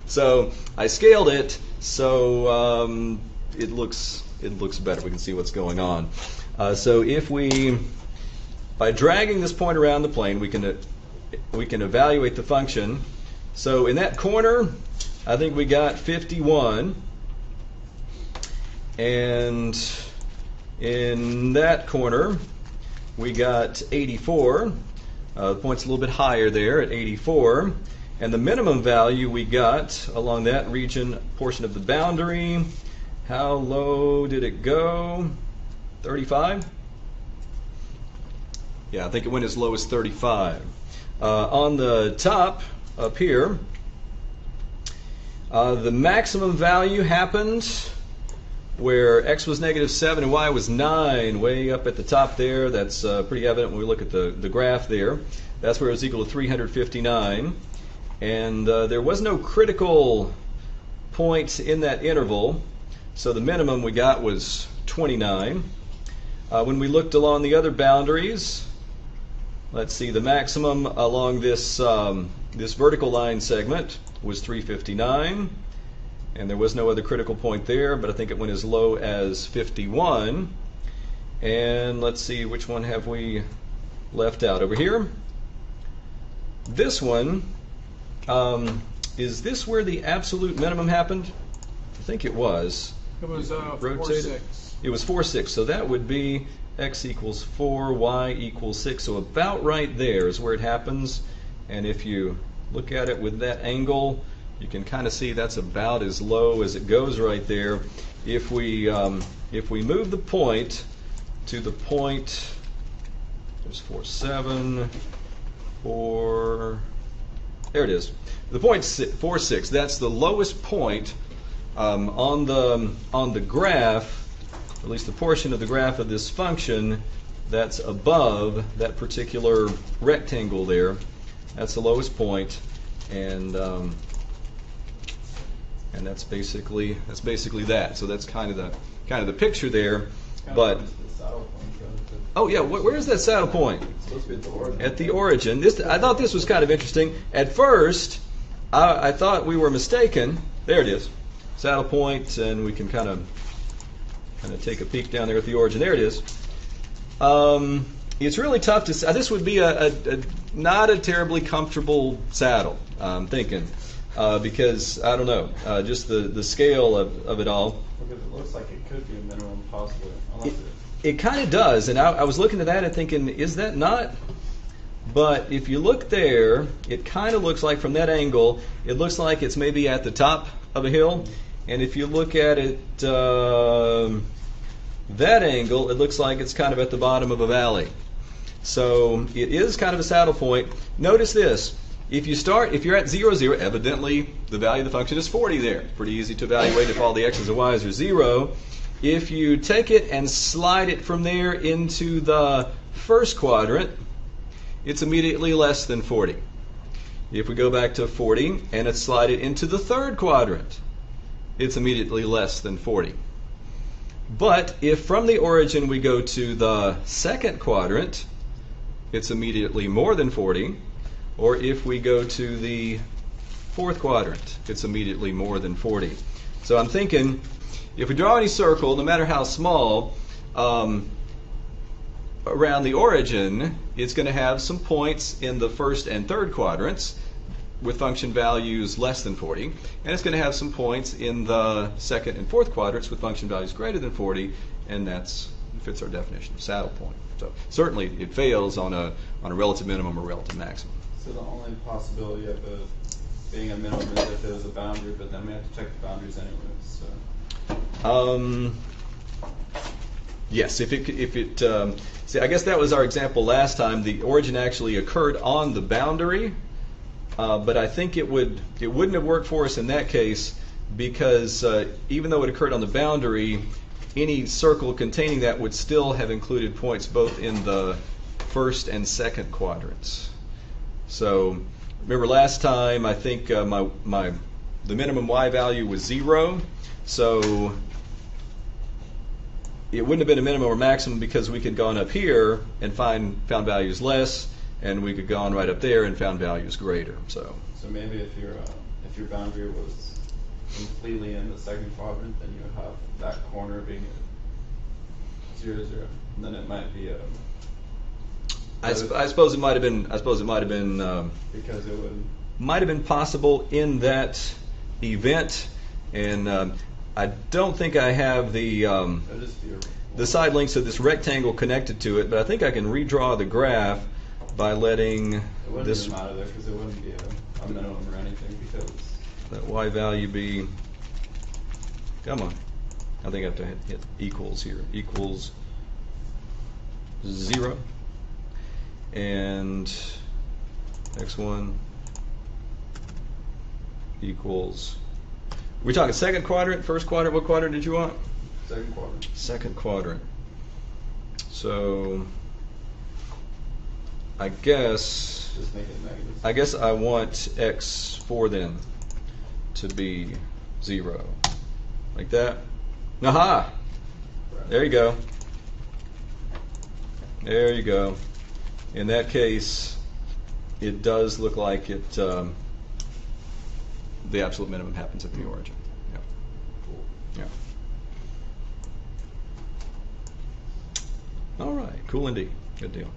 So I scaled it so it looks better. We can see what's going on. So if by dragging this point around the plane, we can evaluate the function. So in that corner, I think we got 51, and in that corner we got 84. The point's a little bit higher there at 84, and the minimum value we got along that region portion of the boundary, how low did it go? 35? Yeah, I think it went as low as 35. On the top up here, the maximum value happened where x was -7 and y was 9, way up at the top there. That's pretty evident when we look at the graph there. That's where it was equal to 359. And there was no critical point in that interval, so the minimum we got was 29. When we looked along the other boundaries, let's see, the maximum along this vertical line segment was 359, and there was no other critical point there, but I think it went as low as 51. And let's see, which one have we left out over here? This one, is this where the absolute minimum happened? I think it was. It was rotated. 4.6. It was 4.6, so that would be x equals 4, y equals 6. So about right there is where it happens. And if you look at it with that angle, you can kind of see that's about as low as it goes right there. If we move the point to the point, there's 4.7, 4. There it is. The point 4.6. That's the lowest point on the graph. At least the portion of the graph of this function that's above that particular rectangle there. That's the lowest point, and that's basically that. So that's kind of the picture there. But oh yeah, where is that saddle point? It's supposed to be at the origin. I thought this was kind of interesting. At first, I thought we were mistaken. There it is, saddle point, and we can kind of take a peek down there at the origin. There it is. It's really tough to see. This would be not a terribly comfortable saddle, I'm thinking, because I don't know, just the scale of it all. Because it looks like it could be a minimum possibly, unless it kind of does, and I was looking at that and thinking, is that not? But if you look there, it kind of looks like from that angle, it looks like it's maybe at the top of a hill. And if you look at it that angle, it looks like it's kind of at the bottom of a valley. So it is kind of a saddle point. Notice this. If you're at 0, 0, evidently the value of the function is 40 there. Pretty easy to evaluate if all the x's and y's are 0. If you take it and slide it from there into the first quadrant, it's immediately less than 40. If we go back to 40 and slide it into the third quadrant, it's immediately less than 40. But if from the origin we go to the second quadrant, it's immediately more than 40. Or if we go to the fourth quadrant, it's immediately more than 40. So I'm thinking, if we draw any circle, no matter how small, around the origin, it's going to have some points in the first and third quadrants with function values less than 40, and it's going to have some points in the second and fourth quadrants with function values greater than 40, and that fits our definition of saddle point. So certainly it fails on a relative minimum or relative maximum. So the only possibility of it being a minimum is if there was a boundary, but then we have to check the boundaries anyways. So. Yes, if it see, I guess that was our example last time. The origin actually occurred on the boundary, but I think it wouldn't have worked for us in that case because even though it occurred on the boundary, any circle containing that would still have included points both in the first and second quadrants. So remember last time I think the minimum y value was 0, so it wouldn't have been a minimum or maximum because we could gone up here and found values less, and we could gone right up there and found values greater. So maybe if if your boundary was completely in the second quadrant, then you would have that corner being at 0, 0. And then it might be a. I suppose it might have been. I suppose it might have been. Because it would. Might have been possible in that event, and I don't think I have the side links of this rectangle connected to it, but I think I can redraw the graph by letting it wouldn't this even matter there because it wouldn't be a minimum or anything because that y value be. Come on, I think I have to hit equals here. Equals 0, and x1 equals. We're talking second quadrant, first quadrant. What quadrant did you want? second quadrant. Second quadrant. So I guess. Just make it negative. I guess I want x4 then to be 0, like that. Aha! Right. There you go. There you go. In that case, it does look like it. The absolute minimum happens at the origin. Yeah. Cool. Yeah. All right. Cool indeed. Good deal.